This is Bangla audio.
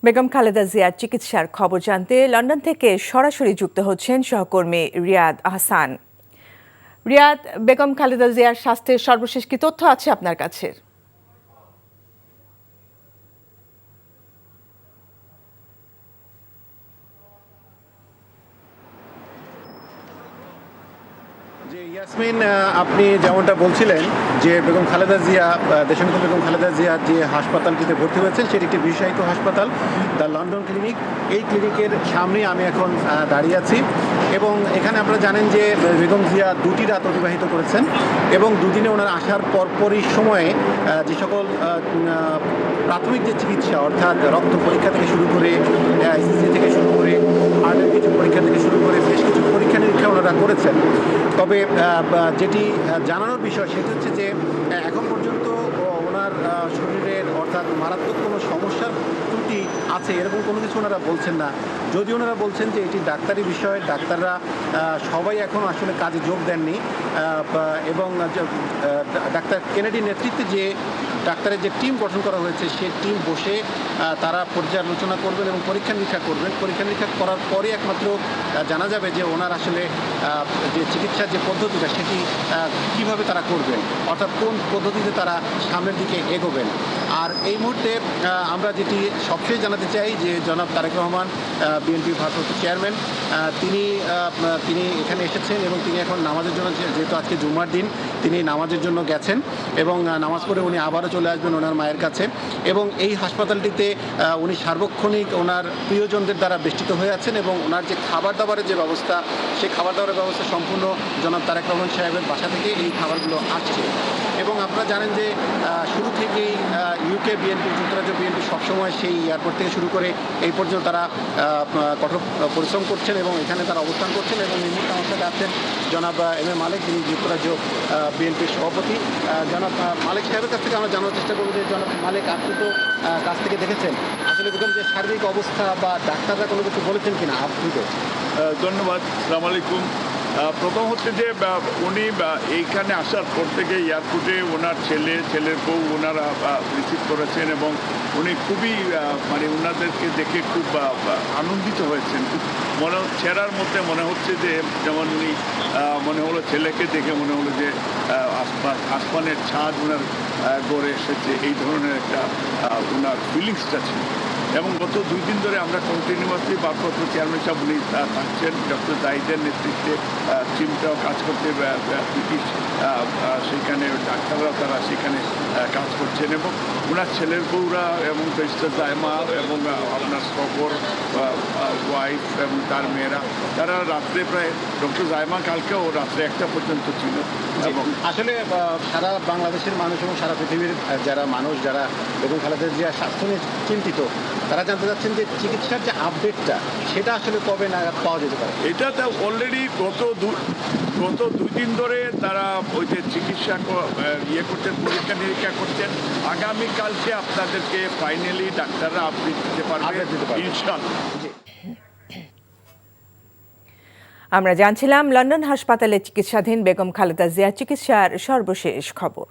বেগম খালেদা জিয়ার চিকিৎসার খবর জানতে লন্ডন থেকে সরাসরি যুক্ত হচ্ছেন সহকর্মী রিয়াদ আহসান। রিয়াদ, বেগম খালেদা জিয়ার স্বাস্থ্যের সর্বশেষ কি তথ্য আছে আপনার কাছে? যে ইয়াসমিন, আপনি যেমনটা বলছিলেন যে বেগম খালেদা জিয়া, দেশনেত্রী বেগম খালেদা জিয়া যে হাসপাতালটিতে ভর্তি হয়েছেন সেটি একটি বিশেষায়িত হাসপাতাল, দ্য লন্ডন ক্লিনিক। এই ক্লিনিকের সামনে আমি এখন দাঁড়িয়ে আছি এবং এখানে আপনারা জানেন যে বেগম জিয়া 2টি রাত অতিবাহিত করেছেন এবং দুদিনে ওনার আসার পরপরই সময়ে যে সকল প্রাথমিক যে চিকিৎসা, অর্থাৎ রক্ত পরীক্ষা থেকে শুরু করে আইসিসি থেকে শুরু করে হার্টের কিছু পরীক্ষা থেকে শুরু করে বেশ কিছু পরীক্ষা নিরীক্ষা ওনারা করেছেন। তবে যেটি জানানোর বিষয় সেটি হচ্ছে যে এখন পর্যন্ত ওনার শরীরের অর্থাৎ মারাত্মক কোনো সমস্যার ত্রুটি আছে এরকম কোনো কিছু ওনারা বলছেন না। যদি ওনারা বলছেন যে এটি ডাক্তারি বিষয়, ডাক্তাররা সবাই এখন আসলে কাজে যোগ দেননি এবং ডাক্তার কেনেডির নেতৃত্বে যে ডাক্তারের যে টিম গঠন করা হয়েছে সেই টিম বসে তারা পর্যালোচনা করবেন এবং পরীক্ষা নিরীক্ষা করবেন। পরীক্ষা নিরীক্ষা করার পরে একমাত্র জানা যাবে যে ওনার আসলে যে চিকিৎসার যে পদ্ধতিটা সেটি কিভাবে তারা করবেন, অর্থাৎ কোন পদ্ধতিতে তারা সামনের দিকে এগোবেন। আর এই মুহূর্তে আমরা যেটি সবশেষ জানাতে চাই যে জনাব তারেক রহমান, বিএনপির ভারপ্রাপ্ত চেয়ারম্যান, তিনি এখানে এসেছেন এবং তিনি এখন নামাজের জন্য, যেহেতু আজকে জুম্মার দিন, তিনি নামাজের জন্য গেছেন এবং নামাজ পড়ে উনি আবারও চলে আসবেন ওনার মায়ের কাছে। এবং এই হাসপাতালটিতে উনি সার্বক্ষণিক ওনার প্রিয়জনদের দ্বারা বেষ্টিত হয়ে আছেন এবং ওনার যে খাবার দাবারের যে ব্যবস্থা, সেই খাবার দাবারের ব্যবস্থা সম্পূর্ণ জনাব তারেক রহমান সাহেবের বাসা থেকে এই খাবারগুলো আসছে। এবং আপনারা জানেন যে শুরু থেকেই ইউকে বিএনপি, যুক্তরাজ্য বিএনপি সবসময় সেই এয়ারপোর্ট থেকে শুরু করে এই পর্যন্ত তারা কঠোর পরিশ্রম করছেন এবং এখানে তারা অবস্থান করছেন। এবং এই মুহূর্তে আমার সাথে আছেন জনাব এম এ মালিক, যিনি যুক্তরাজ্য বিএনপির সভাপতি। জনাব মালিক সাহেবের কাছ থেকে আমরা জানার চেষ্টা করবো যে জনাব মালিক, আপনি তো কাছ থেকে দেখেছেন, আসলে বেগম যে শারীরিক অবস্থা বা ডাক্তাররা কোনো কিছু বলেছেন কিনা আপনি? ধন্যবাদ, আসসালামু আলাইকুম। প্রথম হচ্ছে যে উনি এইখানে আসার পর থেকে এয়ারপোর্টে ওনার ছেলের বউ ওনারা রিসিভ করেছেন এবং উনি খুবই মানে ওনাদেরকে দেখে খুব আনন্দিত হয়েছেন। চেহারার মধ্যে মনে হচ্ছে যে যেমন উনি মনে হলো, ছেলেকে দেখে মনে হলো যে আসমানের ছাদ ওনার গড়ে এসেছে, এই ধরনের একটা ওনার ফিলিংসটা ছিল। এবং গত 2 দিন ধরে আমরা কন্টিনিউয়াসলি ভারপ্রাপ্ত চেয়ারম্যান সাহেব উনি থাকছেন, ডক্টর জাহিদের নেতৃত্বে টিমটাও কাজ করতে, ব্রিটিশ সেখানে ডাক্তাররা তারা সেখানে কাজ করছেন এবং ওনার ছেলের বউরা এবং মিস্টার জায়মা এবং আপনার সফর ওয়াইফ এবং তার মেয়েরা, তারা রাত্রে প্রায়, ডক্টর জায়মা কালকেও রাত্রে 1টা পর্যন্ত ছিল। এবং আসলে সারা বাংলাদেশের মানুষ এবং সারা পৃথিবীর যারা মানুষ, যারা বেগম খালেদা জিয়ার স্বাস্থ্য নিয়ে চিন্তিত, তারা জানতে চাচ্ছেন যে চিকিৎসার যে আপডেটটা সেটা আসলে কবে নাগাদ পাওয়া যেতে পারে। এটা তো অলরেডি গত 2 দিন ধরে তারা ওই যে চিকিৎসা করছেন, পরীক্ষা নিরীক্ষা করছেন। আগামীকালকে আপনাদেরকে ফাইনালি ডাক্তাররা আপডেট দিতে পারবে ইনশাআল্লাহ। আমরা জানছিলাম লন্ডন হাসপাতালে চিকিৎসাধীন বেগম খালেদা জিয়ার চিকিৎসার সর্বশেষ খবর।